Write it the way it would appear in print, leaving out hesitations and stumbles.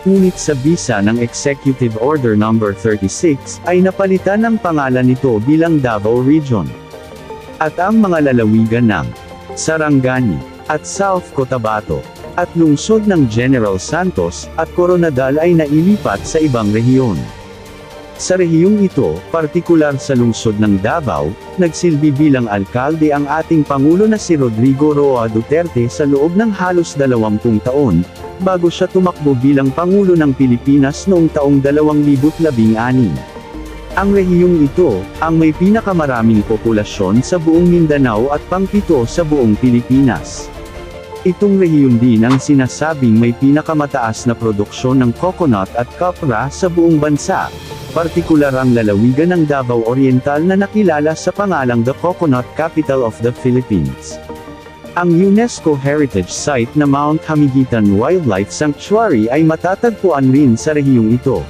Ngunit sa bisa ng Executive Order No. 36, ay napalitan ng pangalan nito bilang Davao Region. At ang mga lalawigan ng Sarangani at South Cotabato at lungsod ng General Santos at Coronadal ay nailipat sa ibang rehiyon. Sa rehiyong ito, partikular sa lungsod ng Davao, nagsilbi bilang alkalde ang ating Pangulo na si Rodrigo Roa Duterte sa loob ng halos 20 taon, bago siya tumakbo bilang Pangulo ng Pilipinas noong taong 2016. Ang rehiyong ito, ang may pinakamaraming populasyon sa buong Mindanao at pang-7 sa buong Pilipinas. Itong rehiyon din ang sinasabing may pinakamataas na produksyon ng coconut at copra sa buong bansa, partikular ang lalawigan ng Davao Oriental na nakilala sa pangalang The Coconut Capital of the Philippines. Ang UNESCO Heritage Site na Mount Hamiguitan Wildlife Sanctuary ay matatagpuan rin sa rehiyong ito.